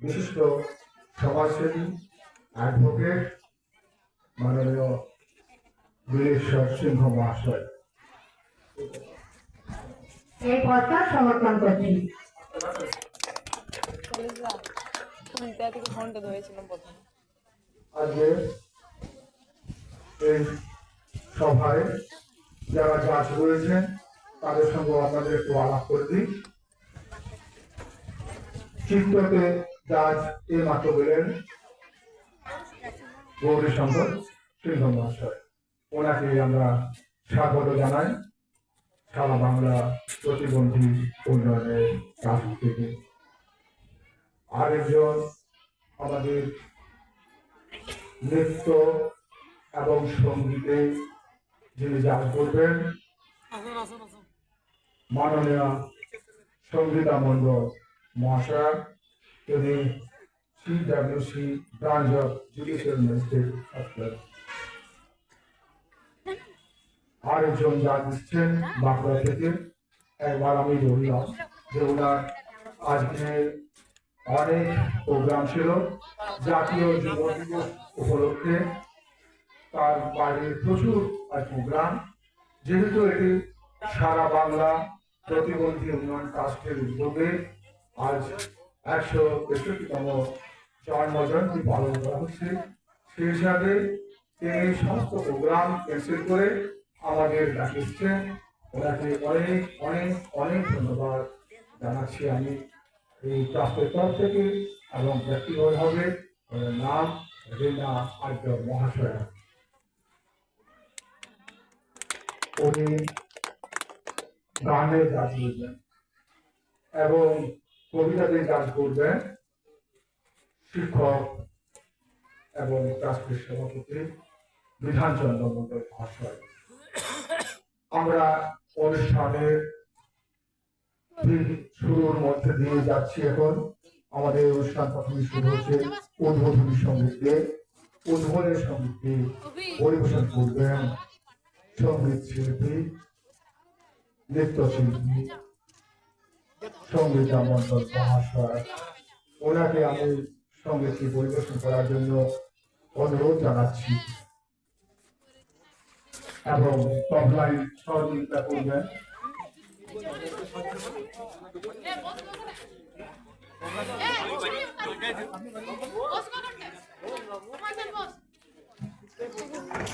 বিশিষ্ট সমাজসেবী অ্যাডভোকেট মাননীয় বিলেশ্বর সিংহ মহাশয় এই পদটা সমর্থন করছি। আজকে এই সভায় যারা জাজ রয়েছেন তাদের সঙ্গে আপনাদের একটু আলাপ করে দিই। চিত্রতে জাজ এই মাত্র বলেন গৌরীশঙ্কর সিংহ মহাশয়, ওনাকে আমরা স্বাগত জানাই সারা বাংলা প্রতিবন্ধী উন্নয়নের কাছ থেকে। আরেকজন আমাদের নৃত্য এবং সঙ্গীতে যিনি জাজ করবেন মাননীয় সঙ্গীতা মন্ডল মহাশয়, তিনি CWC branch of judicial magistrate officer. আরেকজন জাজ দিচ্ছেন বাঁকুড়া থেকে। একবার আমি বললাম যে ওনার আজকে অনেক প্রোগ্রাম ছিল জাতীয় যুব দিবস উপলক্ষে, তার বাইরে প্রচুর প্রোগ্রাম। যেহেতু এটি সারা বাংলা প্রতিবন্ধী উন্নয়ন ট্রাস্টের উদ্যোগে আজ 163তম জন্মজয়ন্তী পালন করা হচ্ছে, সেই হিসাবে তিনি সমস্ত প্রোগ্রাম ক্যান্সেল করে আমাদের ডাকিয়েছেন। ওনাকে অনেক অনেক অনেক ধন্যবাদ জানাচ্ছি আমি এই ট্রাস্টের তরফ থেকে এবং ব্যক্তিগতভাবে। নাম রীনা আর্য মহাশয়া, উনি গানে কাজ করবেন এবং কবিতাতে কাজ করবেন শিক্ষক এবং ট্রাস্টের সভাপতি বিধানচন্দ্র মন্ডল মহাশয়। আমরা অনুষ্ঠানের শুরুর মধ্যে দিয়ে যাচ্ছি। এখন আমাদের অনুষ্ঠান প্রথমে শুরু হচ্ছে উদ্বোধনী সঙ্গীত দিয়ে। উদ্বোধনের সঙ্গীত দিয়ে পরিবেশন করবেন সঙ্গীত শিল্পী, নৃত্যশিল্পী সঙ্গীতা মন্ডল মহাশয়। ওনাকে আমি সঙ্গীতটি পরিবেশন করার জন্য অনুরোধ জানাচ্ছি এবং তবলায় সহযোগিতা করবেন